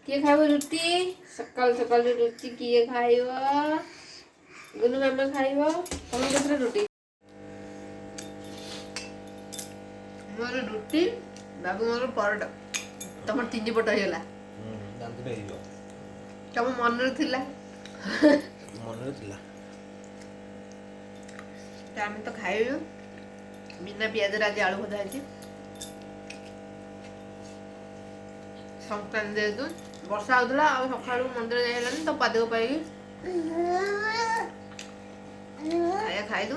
किए खाइब रुटी सकाल सकाल रुटी किए खाइब गुनु मामा खाइब तुम केतरे रुटी मोर रुटी बाबू मोर परोटा तुम 3 पट होगा तुम मन थिला आम तो खाइबु बिना पियाज आज आलू भजा है संक्रांति जेहेतु वर्षा होता सका मंदिर जाइलानी तो पादक पाई खाया खाइदु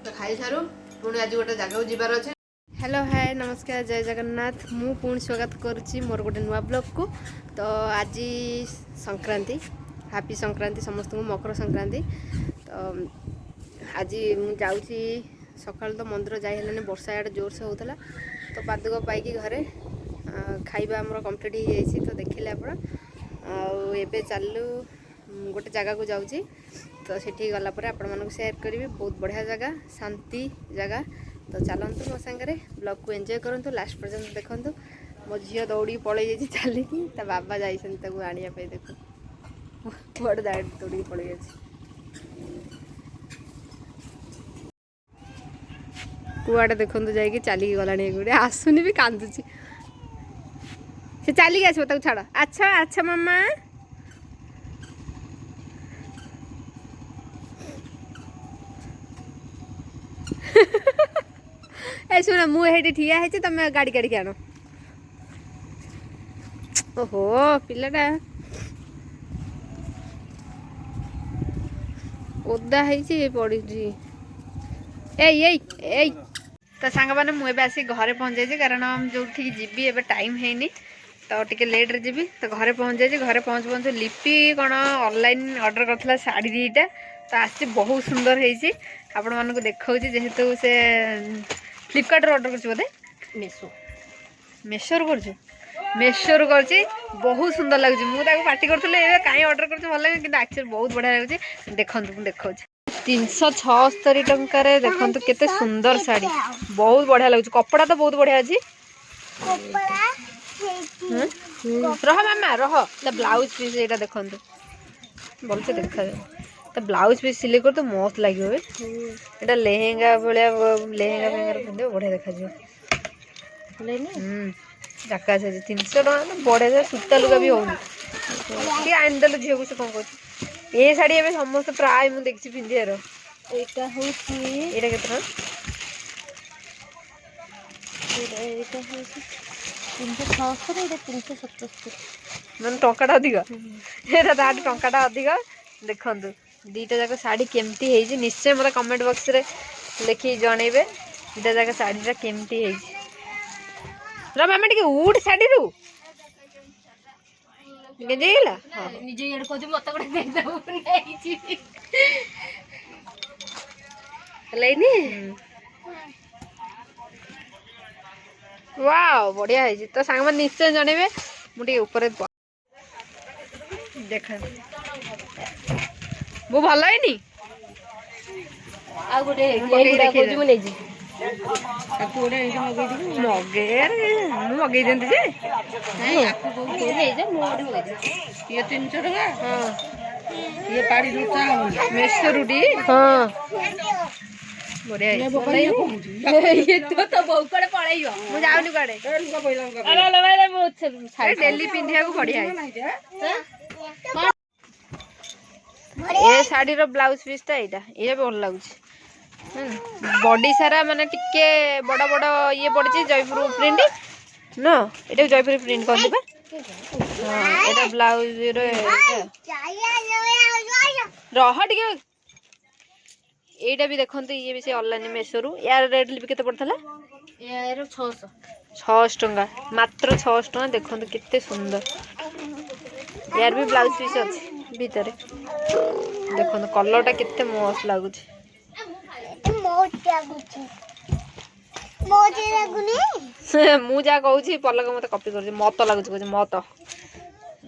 तो खाई सारू पुणी आज गोटे जगह जीवार अच्छे। हेलो हाय नमस्कार जय जगन्नाथ मु पुणी स्वागत करुच्ची मोर गोटे नुआ ब्लॉग को। तो आज संक्रांति हैप्पी संक्रांति समस्त को मकर संक्रांति। तो आज मु जाऊँगी सका तो मंदिर जाइलानी वर्षा याड जोर से होता तो पादक पाई घरे खाइबा आमर कम्प्लीट हो जाइए तो देखिले आप एबे चालू गोटे जगह को जाऊँगी तो सेठी गला पर आपण मानक शेयर करी बहुत बढ़िया जगह शांति जगह। तो चलतु मो सांगे ब्लॉग को एंजॉय करूँ लास्ट पर्यंत देखूँ। मो झील दौड़ी पलि जाइए चलिकी ता बाबा जाइछन आनिया देखो कुआड़े दौड़ी पलि जाइए कुआड़े देखु जाइए चलिकी गलानी गोटे आसुनी भी कांदुची से चलिक आसो ताको छाड़। अच्छा अच्छा मामा ए सुन मुझे ठिया है तुम गाड़ी काढ़ी आण। ओहो पिलाटा ओदा है पड़ी तो सांग मैंने मुझे आसी घरे पहुँच जाइए कारण जो जी एबे टाइम है तो टिके लेट रे जीवी तो घरे पहुँच जाइए। घरे पहुँच पहुँच लिपि कौन ऑनलाइन ऑर्डर करथिला साड़ी दीटा तो आसी बहुत सुंदर है आपण मानक देखा जेहेतु से फ्लिपकार्ट ऑर्डर कर बोधे मेशोर कर मेशोर कर बहुत सुंदर लगुच मुझे पार्टी करी कहीं ऑर्डर कर भल लगे कि एक्चुअली बहुत बढ़िया लगे देखो देखा 376 टंकार देखो केते सुंदर साड़ी बहुत बढ़िया लगे कपड़ा तो बहुत बढ़िया अच्छी रह मामा रह ब्लाउज पीस ये देखो भल से देखा तो ब्लाउज पीस सिले कर तो मस्त लगे ये लेहेंगा भाया लेहेंगा फेहेंगा पिंधे बढ़िया देखा जाका 300 टका तो बढ़िया सूता लुगा भी होनी किए आनीदेलु झील को से कौन कर ये शाड़ी ए समस्त प्राय मुझे देखी पिंधार एटा होची एटा केते टका 376 एटा 377 मन टंकाटा अधिक एटा ताठ टंकाटा अधिक देखु दीटा जाक शाड़ी केमती है निश्चय मतलब कमेंट बॉक्स रे लिखि जनइबे दीटा जाक शाड़ीटा केमती है मामा टिके उड शाड़ी रु गेला निजे यार को मत गोटे दे दबो नै छी लेनी वाओ बढ़िया है तो सांग मन निश्चय जनइबे मुझे ऊपर देखा वो भल है आ गोटे एगुडा को जु नै जी मगे दिखते ये 300 टका हाँ ये पाड़ी रूटा मेसो रुटी हाँ बढ़िया ये तो बहुकड़े पळैयो मु जाउनी काडे अरे ले बहुत डेली पिंधिया को बढ़िया है ये साड़ी रो ब्लाउज पीस ता एटा ये भल लागुच बॉडी सारा माने टिके बड़ बड़ ये पड़ची जयपुर प्रिंट न एटा जयपुर प्रिंट कर दिबा हां एटा ब्लाउज रो रह टिके एटा भी देखंतु ये भी से ऑनलाइन मेसो रु यार रेट भी केते पड़थला यार 600 टका मात्र 600 टका देखंतु केते सुंदर यार भी ब्लाउज पीस अछि भीतर देखंतु कलरटा केते मस्त लागुछ मु जा कहूँ पलक मत कॉपी कर मत लगुच मत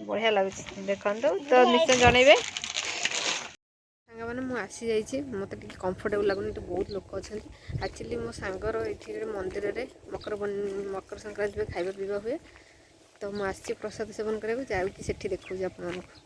बढ़िया लगुच देखो तो निश्चय जनइबे सांग मैंने मुझे आसी जाइए मत कंफर्टेबल लगुनि बहुत लोक अच्छा एक्चुअली मो सांगर ये मंदिर में मकर संक्रांति खाଇବା ପିଇବା हुए तो ମୁଁ ଆସିଛି ପ୍ରସାଦ ସେବନ କରିବାକୁ ଯାଇକି ସେଠି ଦେଖାଉଛି ଆପଣମାନଙ୍କୁ।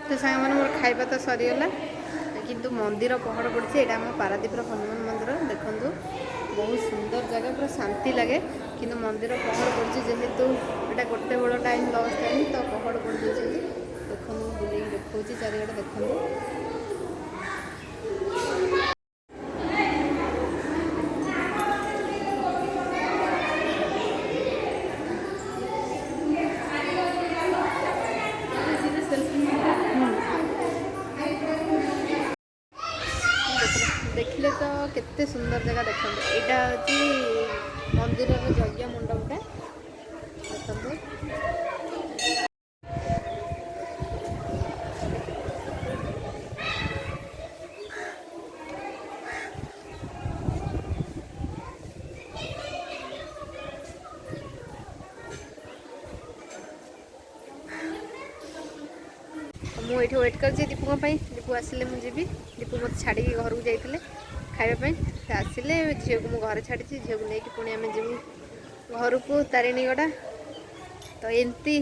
तो सामान मोर खाइबा तो सरीगला किंतु मंदिर पहड़ पड़ी यहाँ आम पारादीपर हनुमान मंदिर देखूँ बहुत सुंदर जगह पूरा शांति लगे किंतु मंदिर पहड़ पड़ी जेहेतु यहाँ गोटे बड़ टाइम लॉस टाइम तो पहड़ पड़ जाए देखो बुले देखा चारिगढ़ देखो देखिले तो केते सुंदर जगह देखो यहाँ हूँ मंदिर यज्ञ मंडपटा देखो मुझे वेट कर दीपू दीपू आसिले मुझे दीपू मत छाड़ी घर को जाते खावाई से आसिले झील को मुझे छाड़ी झील को लेकिन पुणी आम जीव घर को तारिणीगढ़ तो एमती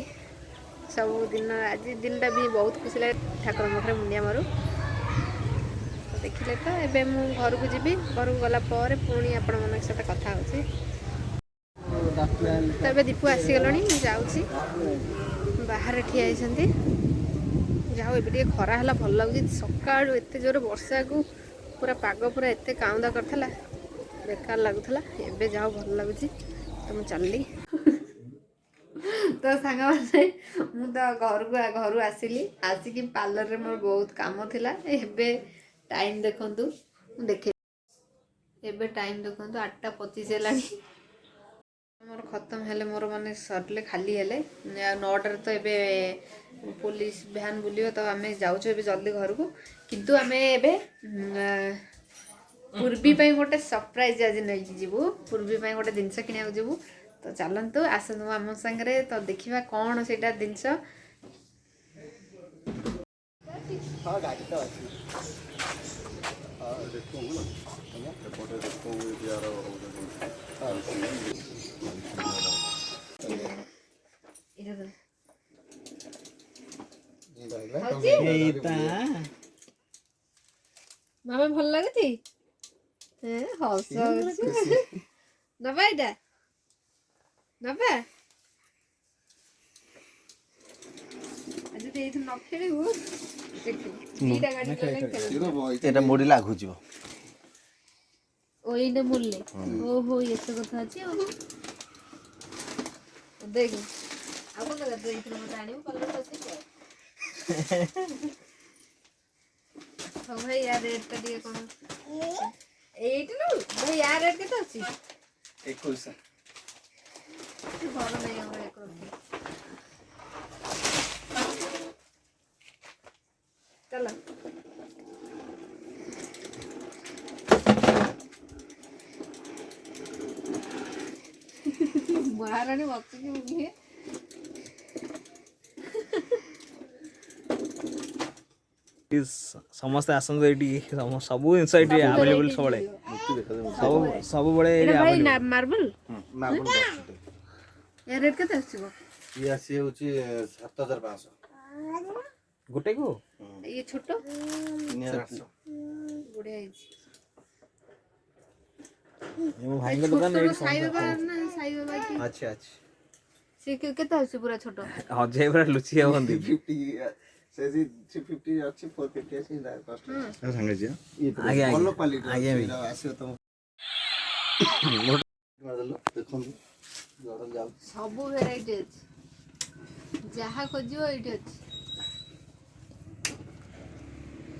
सब दिन आज दिनटा भी बहुत खुशी लगे ठाकुर मुखरे मुंडिया मारू तो देखिले तो एबे मु घर को जीवी घर को गला पुणी आपण मन सहित कथा होची तो एबे दीपू आसीगलणी जाऊँगी बाहर ठिया होती जाओ ये खरा है भल लगुच सका एत जोर वर्षा को पूरा पाग पूरा एत काउंदा करथला बेकार लगुला एबे जाओ भल लगुच तो मुझे चलली तो सांग मु तो घर आसिली आसिकी पार्लर रे मोर बहुत काम थिला एबे टाइम देखंतु देखे एबे टाइम देखंतु 8:25 हेलानी मोर खत्म हेले मोर माने सरले खाली हेले 9टार तो एबे पुलिस भ्यान बुलियो तो आम जाऊँ एबे जल्दी घर को किंतु आम एबे पूर्वी पे गोटे सरप्राइज आज नहीं जीवु पूर्वी पे गोटे जिनस किना जीवु तो चलतु आसतु आम सांगे तो देखा कौन से जिनस मामा भल लगुची हस नबा एटा नबा आज तो ये न खेलू এটা মোড়ি লাগুছ ওইটা বললে ওহো এত কথা আছে দেখো ଆଉ କଣ ଦରକାର ଏଇଥିରୁ ମତେ ଆଣିବୁ କଲର ଅଛି କି ହଉ ଭାଇ ୟା ରେଟ୍ ଟା ଟିକେ କଣ ଏଇଟା ନା ଭାଇ ୟା ରେଟ୍ କେତେ ଅଛି 21 ଭଲ ନାହିଁ ଆମର ଏକ ରଖି चलो महारानी बच्चे की समस्त आसंग एटी सब जिनस एटी अवेलेबल सब सब बड़े भाई मार्बल मार्बल या रेट केते आछिबो ये आसी होची 7500 गोटे को ये छोटो 3800 बढ़िया है ये भाई का दुकान एटी साई बाबा ना साई बाबा की अच्छा अच्छा से केते आछी पूरा छोटो हां जे पूरा लुची होंदी 50 से 350 अच्छी 450 अच्छी दार कॉस्ट है संगे जी आगे आगे क्वालिटी आगे आसे तो देखो गरम जाऊ सब वेराइटी अछि जहा खोजियो एठी अछि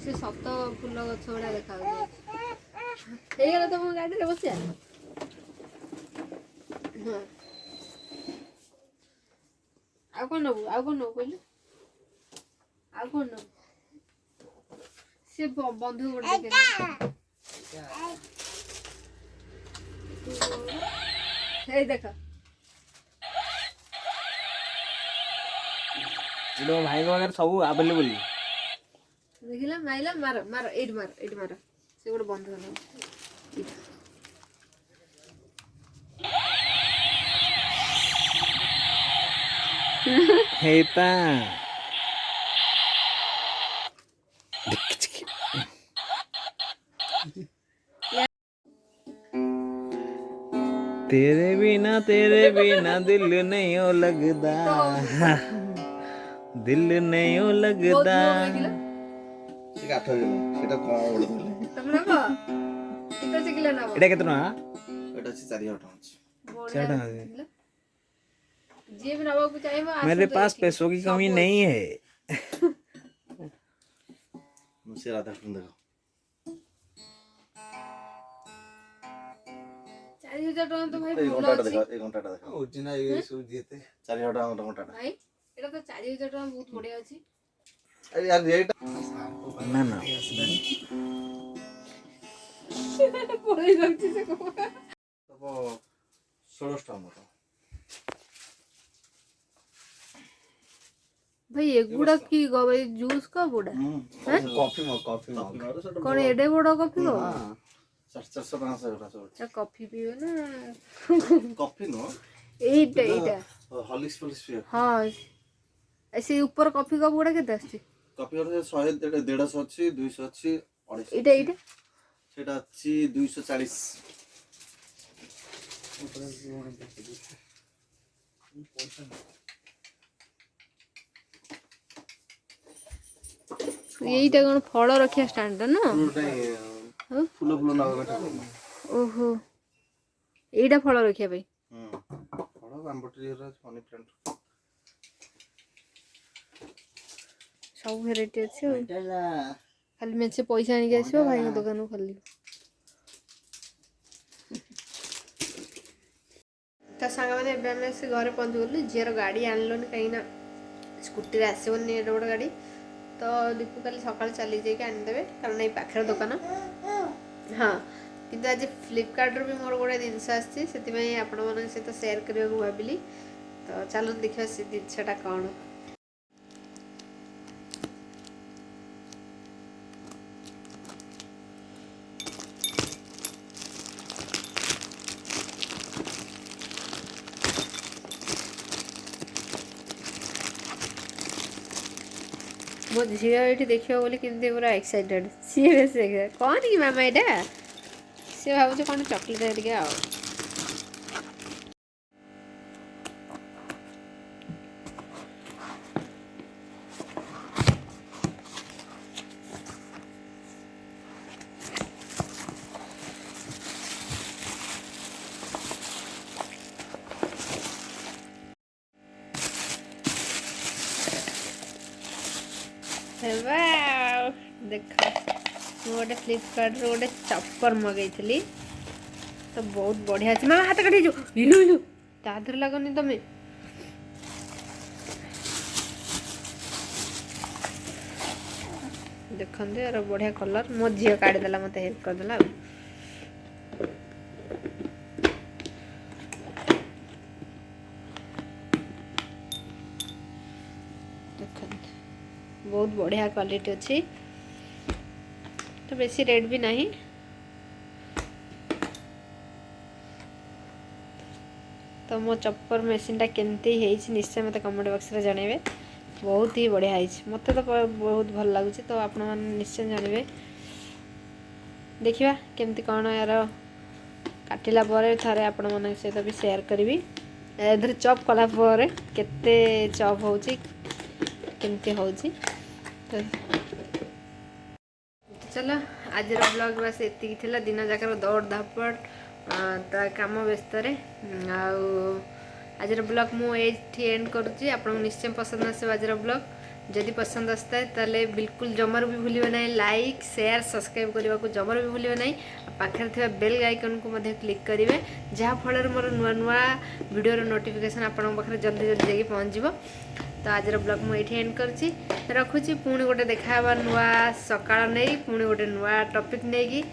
से सत फूल गछ गुड़ा देखा ହେଇଗଲା ତମ ଗାଡ଼ିରେ ବସିବା। ହଁ ଆଉ କଣ ନବୁ କହିଲୁ? ଆଉ କଣ ନବୁ? ସେ ବନ୍ଧୁ ଗୋଟେ ହେଇ ଦେଖ ଏଇଟା ଭାଇଙ୍କ ପାଖରେ ସବୁ ଆଭେଲେବୁଲ। ଦେଖିଲା ମାଇଲା ମାର ଏଇଠି ମାର ସେ ଗୋଟେ ବନ୍ଧୁ ନବ। ହେଇତା तेरे बिना दिल नहीं हो लगदा, दिल नहीं हो लगदा। ସେ କାଠ ହେଇଗଲା ସେଟା କଣ ଗୋଟେ ଧରିଲେ ତମେ ନବ କେତେ କିଲୋ ନବ? ଏଟା କେତେ ଟଙ୍କା? ଏଟା ଅଛି 4000 ଟଙ୍କା ଅଛି। ବଢିଆ ଦେଖିଲ। ଯିଏ ବି ନବାକୁ ଚାହିଁବ मेरे ଆସନ୍ତୁ पास ଏଠିକି। पैसों की कमी ସବୁ नहीं है। ସେ ରାଧାକୃଷ୍ଣ ଦେଖ 4000 ଟଙ୍କା ତ ଭାଇ ଏଇ ଭଲ ଘଣ୍ଟାଟା ଅଛି। ଦେଖ ଏଇ ଘଣ୍ଟାଟା ଦେଖ ଓଜିନା ଏ ସବୁ ଯେତେ 4000 ଟଙ୍କା ଘଣ୍ଟାଟା ଭାଇ ଏଟା ତ 4000 ଟଙ୍କା ବହୁତ ବଢିଆ ଅଛି। ଆରେ ୟାର ରେଟ୍ ନା ନା ପଳେଇ ଯାଉଛି ସେ କପଡ଼ା। ତବ 1600 ଟଙ୍କା ମୋର। ଭାଇ ଏଗୁଡା କି ଭାଇ ଜୁସ୍ କପ୍ ଗୁଡା କଫି ମଗ କଣ ଏଡେ ବଡ କଫି କପ୍? 400 500 ଏଗୁଡା ସବୁ ଅଛି। କଫି ପିଇବେ ନା କଫି ନୁହଁ ଏଇଟା ହଲିକ୍ସ ଫଲିକ୍ସ ପିଅ। ହଁ ସେ ଉପର କଫି କପ୍ ଗୁଡା କେତେ ଆସୁଛି? କଫି ଗୋଟେ 100 150 ଅଛି 200 ଅଛି 250 ଏଇଟା ଅଛି। ସେଟା ଅଛି 240। ଏଇଟା କଣ ଫଳ ରଖିବା ଷ୍ଟାଣ୍ଡ ନା? ଫୁଲ ନବା କଥା। ଓହୋ ଏଇଟା ଫଳ ରଖିବା ପାଇଁ। ଫଳ ଆମ୍ବ ଟ୍ରି ର ମନି ପ୍ଲାଣ୍ଟ ସବୁ ଭେରାଇଟି ଅଛି ଆଉ ଖାଲି ମେଞ୍ଚେ ପଇସା ଆଣିକି ଆସିବ ଭାଇଙ୍କ ଦୋକାନକୁ ଖୋଲିବ। ତା ସାଙ୍ଗମାନେ ଏବେ ଆମେ ସେ ଘରେ ପହଞ୍ଚିଗଲୁ। ଝିଅର ଗାଡ଼ି ଆଣିଲୁନି କାହିଁକିନା ସ୍କୁଟିରେ ଆସିବନି ଏଡ଼େ ବଡ଼ ଗାଡ଼ି। ତ ଦୀପୁ କାଲି ସକାଳେ ଚାଲି ଯାଇକି ଆଣିଦେବେ କାରଣ ଏଇ ପାଖରେ ଦୋକାନ। ହଁ କିନ୍ତୁ ଆଜି ଫ୍ଲିପକାର୍ଟରୁ ବି ମୋର ଗୋଟେ ଜିନିଷ ଆସିଛି ସେଥିପାଇଁ ଆପଣମାନଙ୍କ ସହିତ ସେୟାର କରିବାକୁ ଭାବିଲି। ତ ଚାଲନ୍ତୁ ଦେଖିବା ସେ ଜିନିଷଟା କ'ଣ। ମୋ ଝିଅ ଏଇଠି ଦେଖିବ ବୋଲି କେମିତି ପୁରା ଏକ୍ସାଇଟେଡ୍। ସିଏ ବେଶୀ ଏକ୍ସାଇଟେଡ୍। କ'ଣ କି ମାମା ଏଇଟା? ସିଏ ଭାବୁଛି କ'ଣ ଚକୋଲେଟ୍ ହେରିକା ଆଉ। ଦେଖ ମୁଁ ଗୋଟେ ଫ୍ଲିପକାର୍ଟରୁ ଗୋଟେ ଚପର ମଗାଇଥିଲି ତ ବହୁତ ବଢ଼ିଆ ଅଛି। ମାମା ହାତ କାଟିଛୁ ଇଲୁ ଇଲୁ ତା ଦେହରେ ଲାଗନି ତମେ। ଦେଖନ୍ତୁ ଆର ବଢ଼ିଆ କଲର୍। ମୋ ଝିଅ କାଢ଼ିଦେଲା ମୋତେ ହେଲ୍ପ କରିଦେଲା ଆଉ। ଦେଖନ୍ତୁ ବହୁତ ବଢ଼ିଆ କ୍ୱାଲିଟି ଅଛି ତ ବେଶୀ ରେଟ୍ ବି ନାହିଁ। ତ ମୋ ଚପର ମେସିନ୍ଟା କେମିତି ହେଇଛି ନିଶ୍ଚୟ ମୋତେ କମେଣ୍ଟ ବକ୍ସରେ ଜଣାଇବେ। ବହୁତ ହି ବଢ଼ିଆ ହେଇଛି। ମୋତେ ତ ବହୁତ ଭଲ ଲାଗୁଛି ତ ଆପଣମାନେ ନିଶ୍ଚୟ ଜାଣିବେ। ଦେଖିବା କେମିତି କ'ଣ ୟାର କାଟିଲା ପରେ ଥରେ ଆପଣମାନଙ୍କ ସହିତ ବି ସେୟାର କରିବି। ଏଥିରେ ଚପ୍ କଲା ପରେ କେତେ ଚପ୍ ହେଉଛି କେମିତି ହେଉଛି। ତ ଚାଲ ଆଜିର ବ୍ଲଗ୍ ବାସ୍ ଏତିକି ଥିଲା। ଦିନ ଯାକର ଦୌଡ଼ ଧାପଡ଼ ତା କାମ ବ୍ୟସ୍ତରେ ଆଉ ଆଜିର ବ୍ଲଗ୍ ମୁଁ ଏଇଠି ଏଣ୍ଡ କରୁଛି। ଆପଣଙ୍କୁ ନିଶ୍ଚୟ ପସନ୍ଦ ଆସିବ ଆଜିର ବ୍ଲଗ୍। जदि पसंद आसता है ताले बिल्कुल जमर भी भूलिए ना लाइक शेयर सब्सक्राइब करने को जमर भी भूलिए ना पाखे थे बेल आइकन को क्लिक करेंगे जहाँफल मोर नुआ नुआ वीडियो नोटिफिकेशन आपन पाखे जल्दी जल्दी जाकि पहुँचो। तो आज ब्लॉग मुझे एंड करची रखुची पुणी गोटे देखा नुआ सकाळ नहीं पुणी गोटे नुआ टॉपिक नहीं कि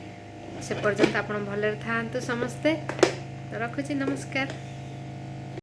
से पर्यंत आप भलरे था समस्ते। तो रखुची नमस्कार।